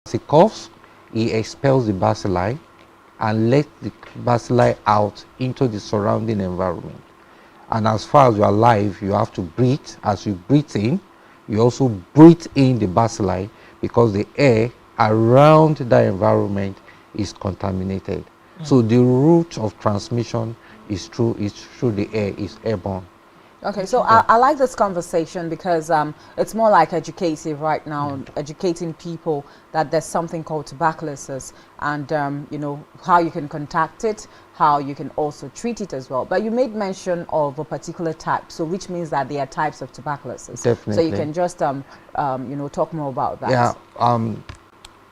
As he coughs, he expels the bacilli and lets the bacilli out into the surrounding environment. And as far as you are alive, you have to breathe. As you breathe in, you also breathe in the bacilli because the air around that environment is contaminated. So the route of transmission is through the air, is airborne. Okay, so I like this conversation because it's more like educative right now, educating people that there's something called tuberculosis and, you know, how you can contact it, how you can also treat it as well. But you made mention of a particular type, so which means that there are types of tuberculosis. Definitely. So you can just, you know, talk more about that. Yeah,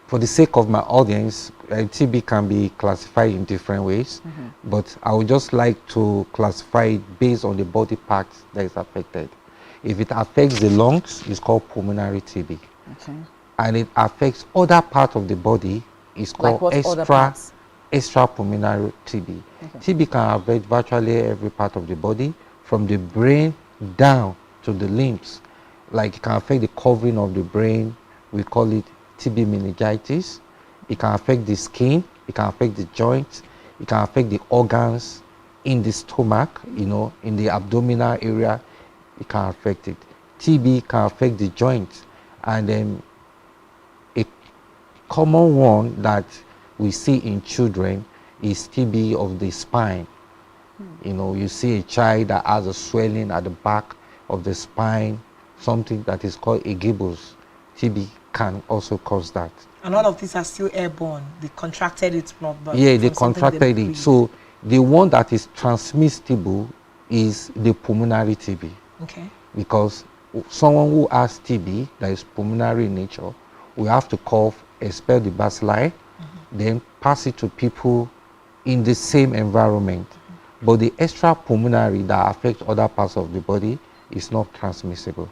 for the sake of my audience, TB can be classified in different ways, but I would just like to classify it based on the body parts that is affected. If it affects the lungs, it's called pulmonary TB. Okay. And it affects other parts of the body, it's called extra pulmonary TB. Okay. TB can affect virtually every part of the body, from the brain down to the limbs. Like it can affect the covering of the brain, we call it TB meningitis. It can affect the skin, it can affect the joints, it can affect the organs in the stomach, you know, in the abdominal area, it can affect it. TB can affect the joints, and then a common one that we see in children is TB of the spine. You know, you see a child that has a swelling at the back of the spine, something that is called a gibbous. TB can also cause that. And all of these are still airborne. They contracted it from yeah, they contracted it. So the one that is transmissible is the pulmonary TB. Okay. Because someone who has TB that is pulmonary in nature will have to cough, expel the bacilli, then pass it to people in the same environment. But the extra pulmonary that affects other parts of the body is not transmissible.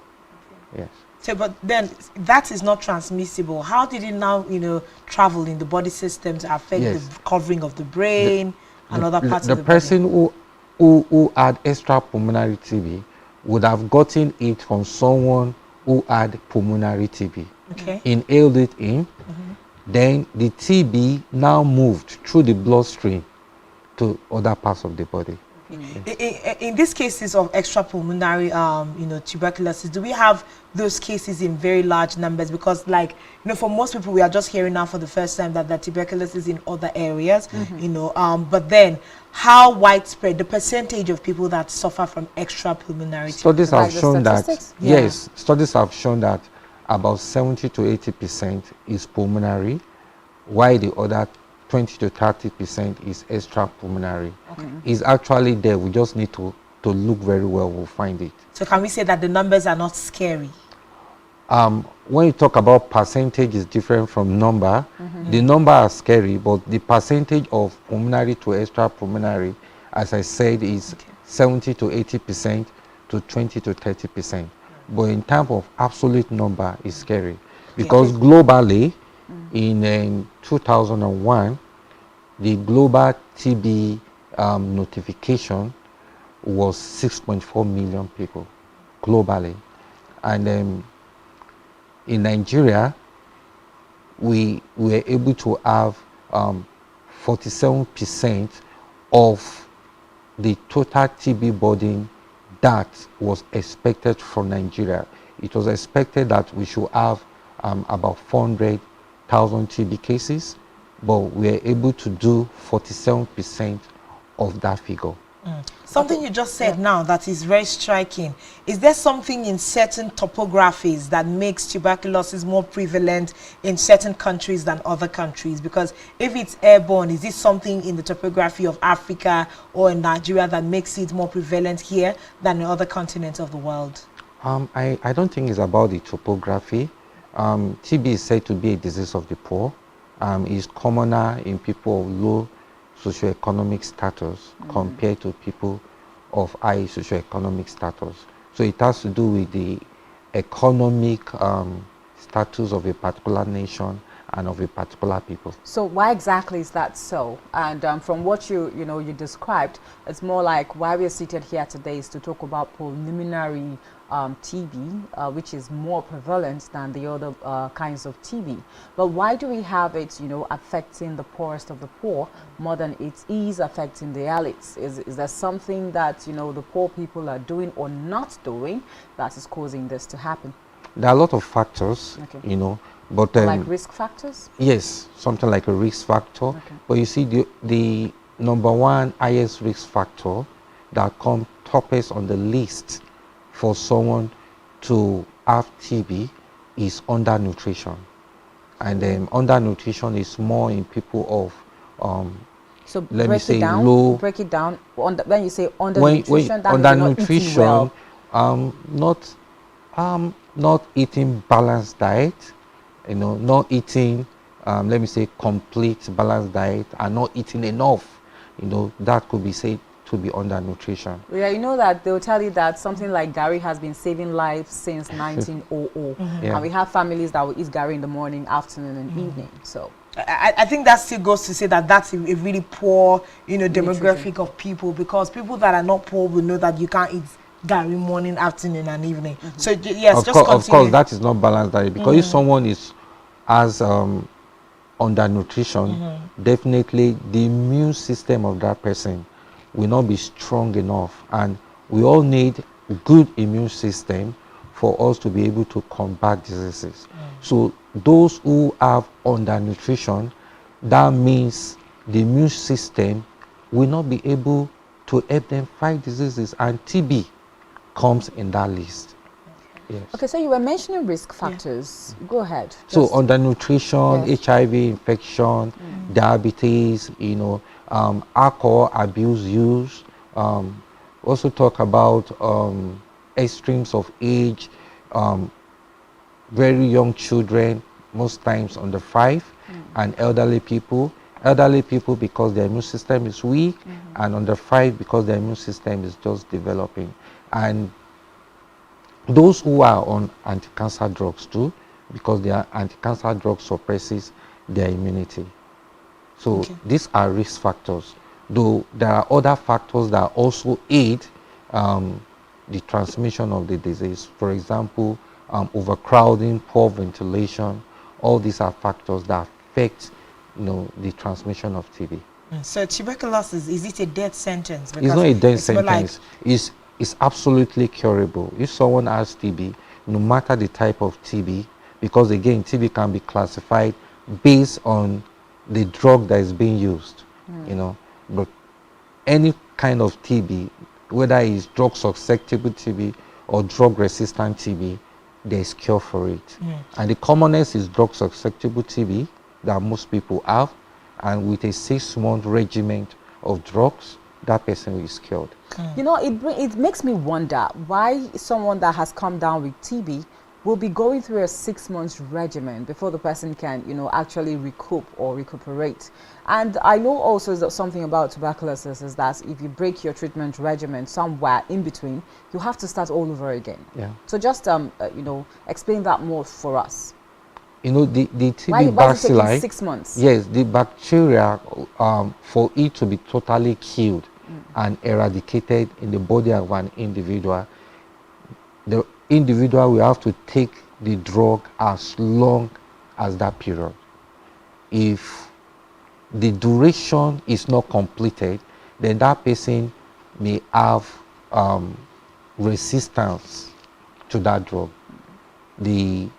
Yes. So, but then that is not transmissible. How did it now, you know, travel in the body system to affect the covering of the brain and other parts of the body? The person who had extra pulmonary TB would have gotten it from someone who had pulmonary TB. Okay. Inhaled it in, then the TB now moved through the bloodstream to other parts of the body. In these cases of extrapulmonary, you know, tuberculosis, do we have those cases in very large numbers? Because, like, you know, for most people, we are just hearing now for the first time that tuberculosis is in other areas, you know, but then how widespread, the percentage of people that suffer from extrapulmonary studies have shown that, yes, studies have shown that about 70 to 80% is pulmonary, while the other 20 to 30% is extrapulmonary. Okay. It's actually there. We just need to look very well. We'll find it. So can we say that the numbers are not scary? When you talk about percentage, is different from number. The number are scary, but the percentage of pulmonary to extrapulmonary, as I said, is 70 to 80% to 20 to 30%. But in terms of absolute number, is scary because globally, in 2001, the global TB notification was 6.4 million people globally. And in Nigeria, we were able to have 47% of the total TB burden that was expected from Nigeria. It was expected that we should have about 400,000 TB cases, but we are able to do 47% of that figure. Something you just said now that is very striking. Is there something in certain topographies that makes tuberculosis more prevalent in certain countries than other countries? Because if it's airborne, is this something in the topography of Africa or in Nigeria that makes it more prevalent here than in other continents of the world? I don't think it's about the topography. TB is said to be a disease of the poor. It's commoner in people of low socioeconomic status compared to people of high socioeconomic status. So it has to do with the economic status of a particular nation and of a particular people. So why exactly is that so? And from what you described, it's more like why we're seated here today is to talk about pulmonary TB, which is more prevalent than the other kinds of TB. But why do we have it, affecting the poorest of the poor more than it is affecting the elites? Is there something that, the poor people are doing or not doing that is causing this to happen? There are a lot of factors, okay. But like risk factors? Yes, something like a risk factor. Okay. But you see, the number one highest risk factor that comes toppest on the list for someone to have TB is undernutrition. And undernutrition is more in people of so let me say low. Break it down. When you say undernutrition, that means undernutrition, well. not eating balanced diet, not eating, let me say, complete balanced diet, and not eating enough, that could be said to be undernutrition. Yeah, you know that they'll tell you that something like Gary has been saving lives since 1900. Yeah. And we have families that will eat Gary in the morning, afternoon, and evening. So I think that still goes to say that that's a really poor, demographic of people, because people that are not poor will know that you can't eat Gary morning, afternoon, and evening. So yes, of course, that is not balanced diet, because if someone has undernutrition, definitely the immune system of that person will not be strong enough, and we all need a good immune system for us to be able to combat diseases. So those who have undernutrition, that means the immune system will not be able to help them fight diseases, and TB comes in that list. Yes. Okay, so you were mentioning risk factors. Go ahead. So undernutrition, Yes. HIV infection, diabetes, alcohol abuse use. Also talk about extremes of age, very young children, most times under 5, and elderly people. Elderly people because their immune system is weak, and under 5 because their immune system is just developing. And those who are on anti-cancer drugs too, because their anti-cancer drug suppresses their immunity. So these are risk factors, though there are other factors that also aid the transmission of the disease. For example, overcrowding, poor ventilation, all these are factors that affect the transmission of TB. So tuberculosis, is it a death sentence? Because it's not a death sentence. It's absolutely curable. If someone has TB, no matter the type of TB, because again, TB can be classified based on the drug that is being used, but any kind of TB, whether it's drug susceptible TB or drug resistant TB, there is cure for it. And the commonest is drug susceptible TB that most people have, and with a 6-month regimen of drugs, that person is cured. It makes me wonder why someone that has come down with TB will be going through a 6-month regimen before the person can, actually recuperate. And I know also that something about tuberculosis is that if you break your treatment regimen somewhere in between, you have to start all over again. Yeah. So just, explain that more for us. The TB why bacilli, is it taking 6 months? Yes, the bacteria, for it to be totally killed and eradicated in the body of an individual, the individual will have to take the drug as long as that period. If the duration is not completed, then that person may have resistance to that drug. The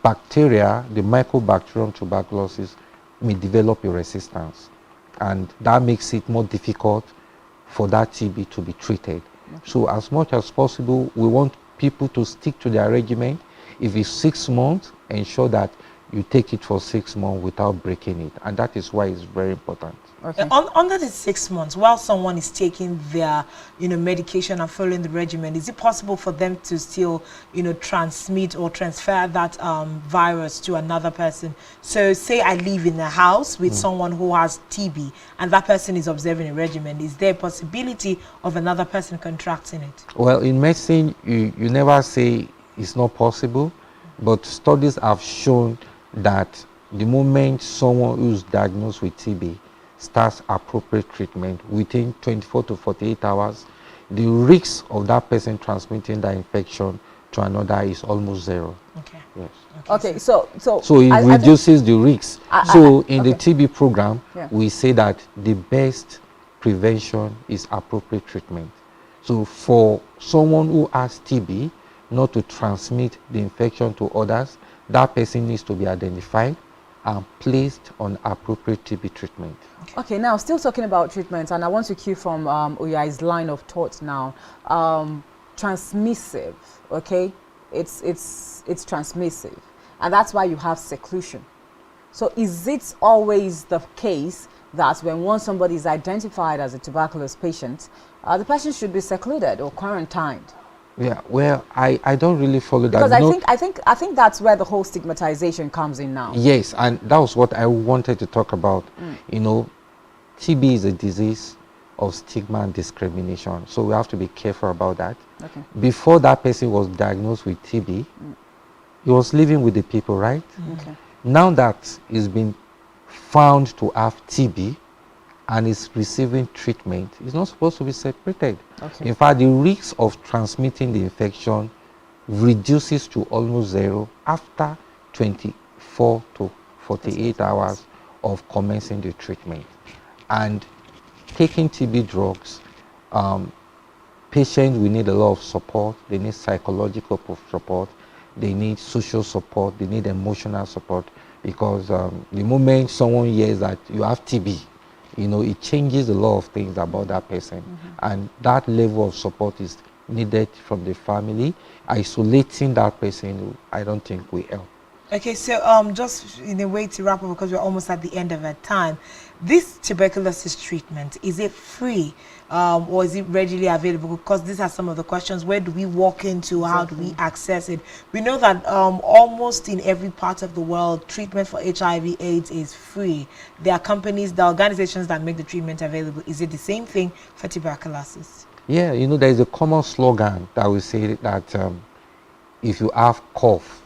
bacteria, the Mycobacterium tuberculosis, may develop a resistance, and that makes it more difficult for that TB to be treated. So as much as possible, we want people to stick to their regimen. If it's 6 months, ensure that you take it for 6 months without breaking it, and that is why it's very important. Okay. Under the 6 months, while someone is taking their, medication and following the regimen, is it possible for them to still, transmit or transfer that virus to another person? So, say I live in a house with someone who has TB, and that person is observing a regimen. Is there a possibility of another person contracting it? Well, in medicine, you never say it's not possible, but studies have shown that the moment someone who's diagnosed with TB starts appropriate treatment within 24 to 48 hours, the risk of that person transmitting that infection to another is almost zero. Okay. Yes. Okay, so it I think- reduces the risks. So in the okay. TB program, Yeah. we say that the best prevention is appropriate treatment. So for someone who has TB not to transmit the infection to others, that person needs to be identified and placed on appropriate TB treatment. Okay, now still talking about treatment, and I want to cue from Oyai's line of thought now. Transmissive, okay? It's transmissive, and that's why you have seclusion. So is it always the case that when somebody is identified as a tuberculosis patient, the person should be secluded or quarantined? Yeah, well, I don't really follow that. Because I think that's where the whole stigmatization comes in now. Yes, and that was what I wanted to talk about. You know, TB is a disease of stigma and discrimination, so we have to be careful about that. Okay. Before that person was diagnosed with TB, he was living with the people, right? Okay. Now that he's been found to have TB and is receiving treatment, he's not supposed to be separated. Okay. In fact, the risk of transmitting the infection reduces to almost zero after 24 to 48 hours of commencing the treatment. And taking TB drugs, patients will need a lot of support. They need psychological support, they need social support, they need emotional support, because the moment someone hears that you have TB, you know, it changes a lot of things about that person. And that level of support is needed from the family. Isolating that person, I don't think will help. Okay, so just in a way to wrap up, because we're almost at the end of our time, this tuberculosis treatment, is it free or is it readily available? Because these are some of the questions. Where do we walk into? How do we access it? We know that almost in every part of the world, treatment for HIV/AIDS is free. There are companies, the organizations that make the treatment available. Is it the same thing for tuberculosis? Yeah, you know, there is a common slogan that we say that if you have cough,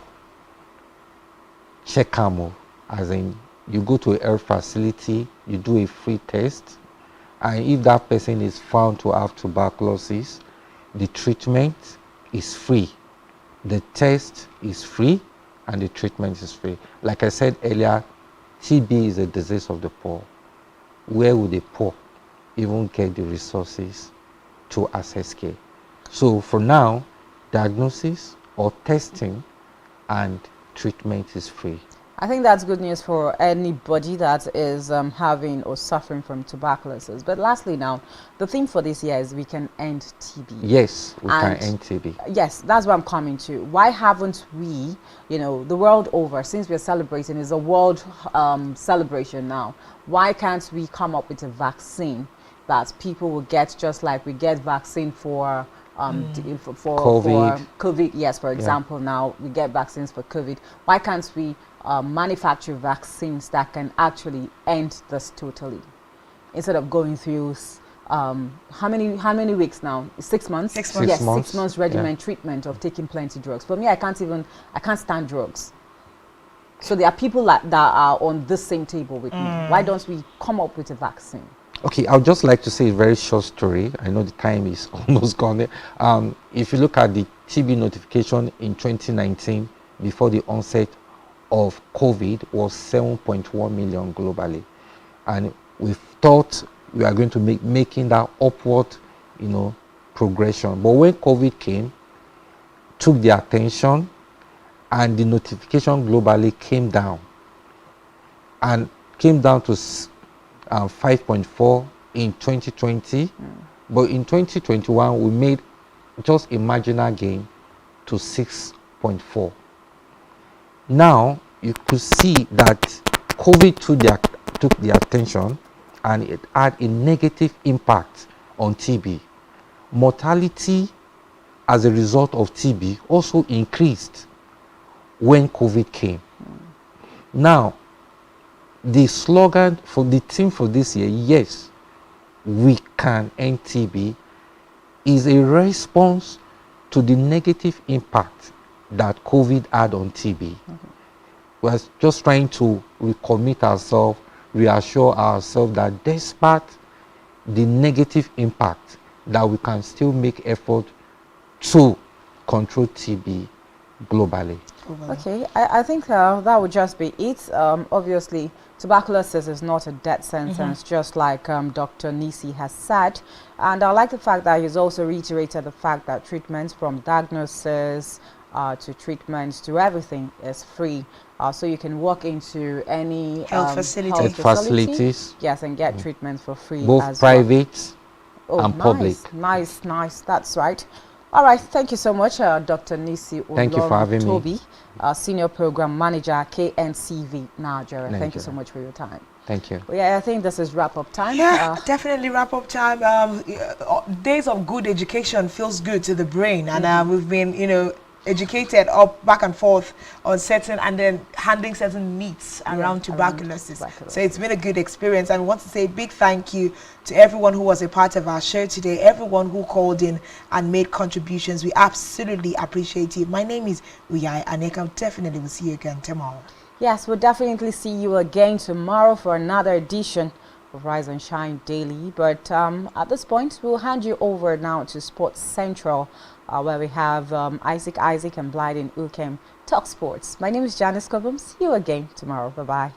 check camo, as in you go to a health facility, you do a free test, and if that person is found to have tuberculosis, the treatment is free, the test is free, and the treatment is free. Like I said earlier, TB is a disease of the poor. Where would the poor even get the resources to access care? So for now, diagnosis or testing and treatment is free. I think that's good news for anybody that is having or suffering from tuberculosis. But lastly now, the theme for this year is we can end TB. Yes, we can end TB. Yes, that's what I'm coming to. Why haven't we, you know, the world over, since we're celebrating, is a world celebration now, why can't we come up with a vaccine that people will get, just like we get vaccine for COVID, yes, for example, now we get vaccines for COVID. Why can't we manufacture vaccines that can actually end this totally, instead of going through how many weeks now? 6 months? 6 months. Yes, 6 months. 6 months regimen treatment of taking plenty drugs. For me, I can't stand drugs. So there are people that are on this same table with me. Why don't we come up with a vaccine? Okay, I would just like to say a very short story. I know the time is almost gone. If you look at the TB notification in 2019, before the onset of COVID, was 7.1 million globally. And we thought we are going to making that upward, you know, progression. But when COVID came, took the attention, and the notification globally came down. And came down to 5.4 in 2020, but in 2021 we made just a marginal gain to 6.4. Now you could see that COVID took the attention, and it had a negative impact on TB. Mortality as a result of TB also increased when COVID came. Now, the slogan for the theme for this year, yes, we can end TB, is a response to the negative impact that COVID had on TB. we're just trying to recommit ourselves, reassure ourselves that despite the negative impact, that we can still make effort to control TB globally. Okay, I think that would just be it. Obviously, tuberculosis is not a death sentence, just like Dr. Nisi has said. And I like the fact that he's also reiterated the fact that treatments from diagnosis to treatments to everything is free. So you can walk into any Health facilities. Yes, and get treatments for free. Both as private well. and public. Nice, that's right. All right, thank you so much, Dr. Nisi Thank you for having Toby, me. Senior Program Manager, KNCV, Nigeria. Thank you so much for your time. Thank you. Well, yeah, I think this is wrap-up time. Yeah, definitely wrap-up time. Days of good education feels good to the brain, and we've been, educated up back and forth on certain, and then handling certain myths around tuberculosis. So it's been a good experience, and I want to say a big thank you to everyone who was a part of our show today, everyone who called in and made contributions. We absolutely appreciate it. My name is Uyai Aneka. Definitely will see you again tomorrow. Yes, we'll definitely see you again tomorrow for another edition of Rise and Shine Daily. But at this point, we'll hand you over now to Sports Central, where we have Isaac and Blyden Ukem Talk Sports. My name is Janice Cobham. See you again tomorrow. Bye-bye.